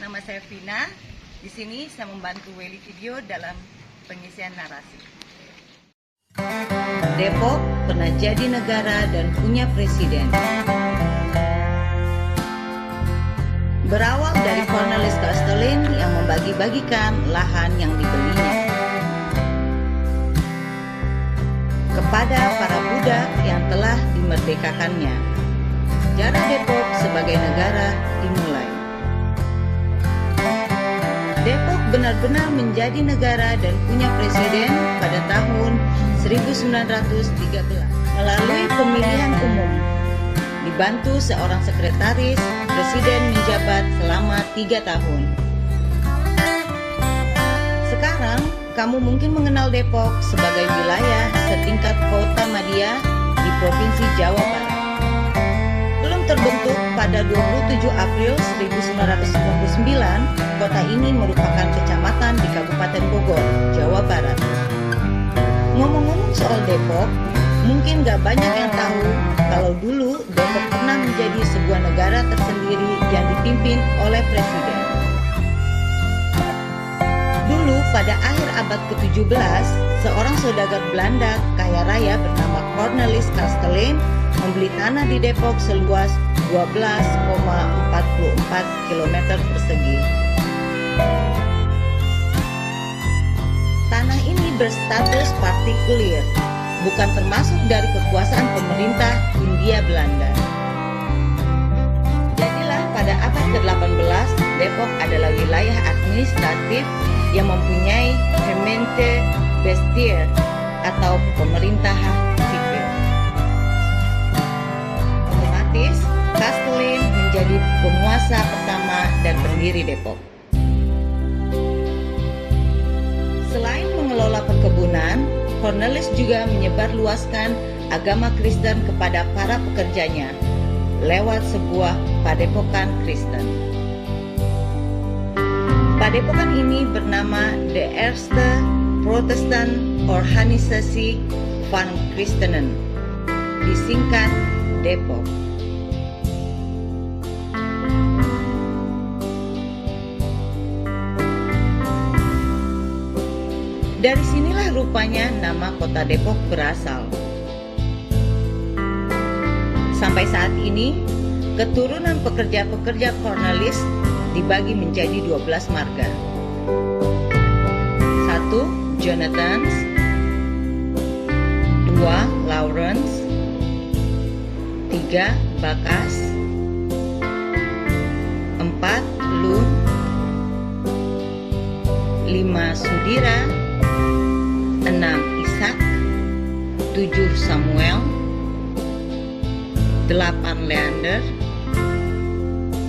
nama saya Vina. Di sini saya membantu Weli Video dalam pengisian narasi. Depok pernah jadi negara dan punya presiden. Berawal dari Cornelis Castellin yang membagi-bagikan lahan yang dibelinya kepada para budak yang telah dimerdekakannya. Sejarah Depok sebagai negara dimulai. Depok benar-benar menjadi negara dan punya presiden pada tahun 1913 melalui pemilihan umum. Dibantu seorang sekretaris, presiden menjabat selama 3 tahun. Sekarang, kamu mungkin mengenal Depok sebagai wilayah setingkat kota Madia di Provinsi Jawa Barat. Belum terbentuk pada 27 April 1999, kota ini merupakan kecamatan di Kabupaten Bogor, Jawa Barat. Ngomong-ngomong soal Depok, mungkin gak banyak yang tahu kalau dulu Depok pernah menjadi sebuah negara tersendiri yang dipimpin oleh presiden. Dulu pada akhir abad ke-17, seorang saudagar Belanda kaya raya bernama Cornelis Castellin membeli tanah di Depok seluas 12,44 km persegi. Tanah ini berstatus partikulir, bukan termasuk dari kekuasaan pemerintah Hindia Belanda. Jadilah pada abad ke-18, Depok adalah wilayah administratif yang mempunyai gemeente bestuur atau pemerintahan sipil. Otomatis, Castellin menjadi penguasa pertama dan pendiri Depok. Selain mengelola perkebunan, Cornelis juga menyebarluaskan agama Kristen kepada para pekerjanya lewat sebuah padepokan Kristen. Padepokan ini bernama De Eerste Protestant Organisasi van Christenen, disingkat Depok. Dari sinilah rupanya nama kota Depok berasal. Sampai saat ini, keturunan pekerja-pekerja Cornelis dibagi menjadi 12 marga. 1. Jonathans, 2. Lawrence, 3. Bakas, 4. Lund, 5. Sudira, 6. Ishak, 7. Samuel, 8. Leander,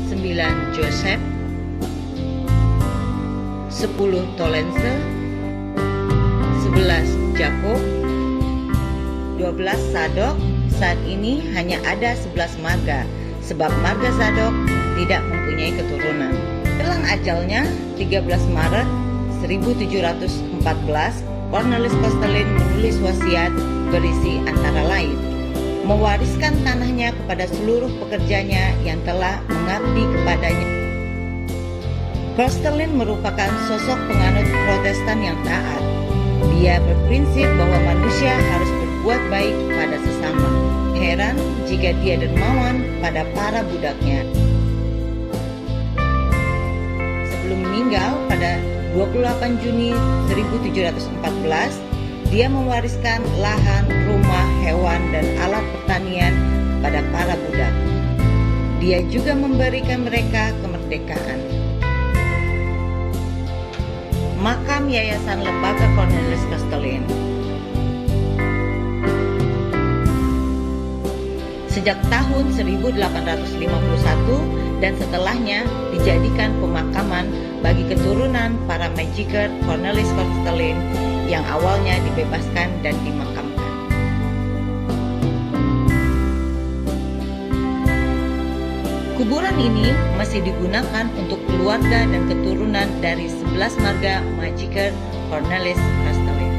9. Joseph, 10. Tolense, 11. Jakob, 12. Sadok. Saat ini hanya ada 11 marga, sebab marga Sadok tidak mempunyai keturunan. Jelang ajalnya, 13 Maret 1714, Cornelis Castellin menulis wasiat berisi antara lain mewariskan tanahnya kepada seluruh pekerjanya yang telah mengabdi kepadanya. Castellin merupakan sosok penganut Protestan yang taat. Dia berprinsip bahwa manusia harus berbuat baik pada sesama. Heran jika dia dermawan pada para budaknya. Sebelum meninggal pada 28 Juni 1714, dia mewariskan lahan, rumah, hewan, dan alat pertanian kepada para budak. Dia juga memberikan mereka kemerdekaan. Makam Yayasan Lembaga Cornelis Castellin. Sejak tahun 1851 dan setelahnya dijadikan pemakaman bagi keturunan para majiker Cornelis Castellin yang awalnya dibebaskan dan dimakamkan. Kuburan ini masih digunakan untuk keluarga dan keturunan dari 11 marga majiker Cornelis Castellin.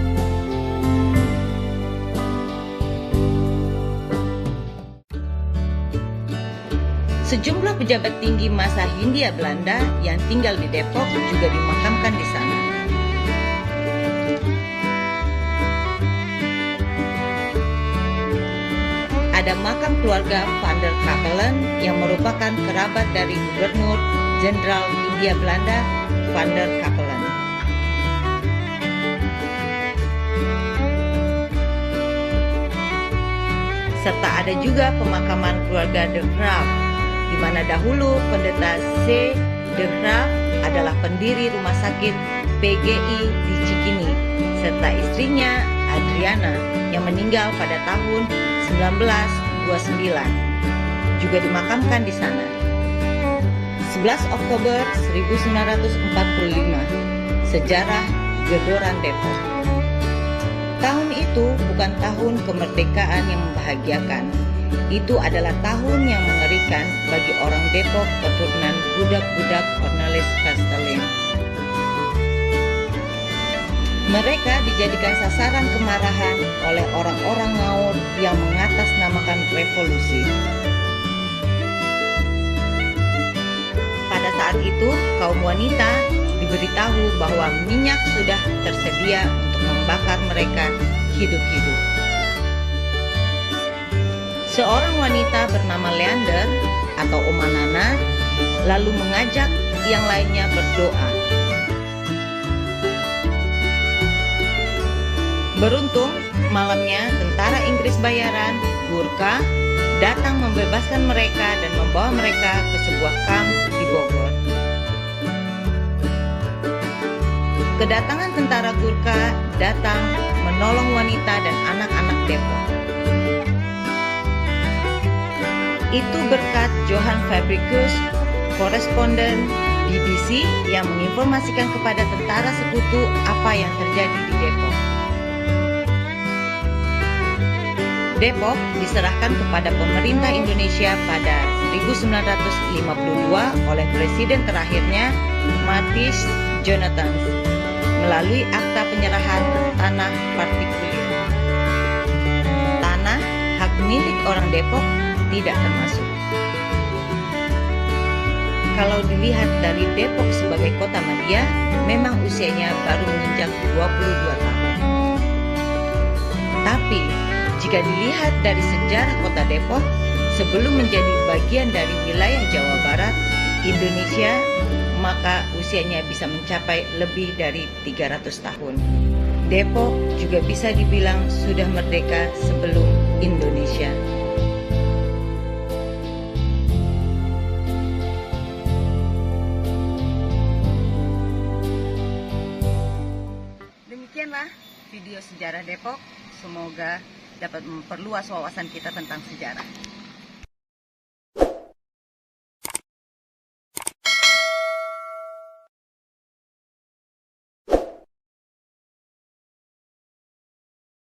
Sejumlah pejabat tinggi masa Hindia Belanda yang tinggal di Depok juga dimakamkan di sana. Ada makam keluarga Van der Capellen yang merupakan kerabat dari Gubernur Jenderal Hindia Belanda Van der Capellen. Serta ada juga pemakaman keluarga De Graaf, di mana dahulu pendeta C. De Graaf adalah pendiri rumah sakit PGI di Cikini, serta istrinya Adriana yang meninggal pada tahun 1929 juga dimakamkan di sana. 11 Oktober 1945, sejarah Gedoran Depok. Tahun itu bukan tahun kemerdekaan yang membahagiakan. Itu adalah tahun yang mengerikan bagi orang Depok keturunan budak-budak Cornelis Castellin. Mereka dijadikan sasaran kemarahan oleh orang-orang Ngaur yang mengatasnamakan revolusi. Pada saat itu, kaum wanita diberitahu bahwa minyak sudah tersedia untuk membakar mereka hidup-hidup. Seorang wanita bernama Leander atau Oma Nana lalu mengajak yang lainnya berdoa. Beruntung, malamnya tentara Inggris bayaran, Gurkha, datang membebaskan mereka dan membawa mereka ke sebuah kamp di Bogor. Kedatangan tentara Gurkha datang menolong wanita dan anak-anak Depok. Itu berkat Johan Fabricius, koresponden BBC yang menginformasikan kepada tentara sekutu apa yang terjadi di Depok. Depok diserahkan kepada pemerintah Indonesia pada 1952 oleh presiden terakhirnya Matthijs Jonathan melalui akta penyerahan tanah partikulir. Tanah hak milik orang Depok tidak termasuk. Kalau dilihat dari Depok sebagai kota madya, memang usianya baru menginjak 22 tahun. Tapi jika dilihat dari sejarah kota Depok, sebelum menjadi bagian dari wilayah Jawa Barat, Indonesia, maka usianya bisa mencapai lebih dari 300 tahun. Depok juga bisa dibilang sudah merdeka sebelum Indonesia. Demikianlah video sejarah Depok. Semoga dapat memperluas wawasan kita tentang sejarah.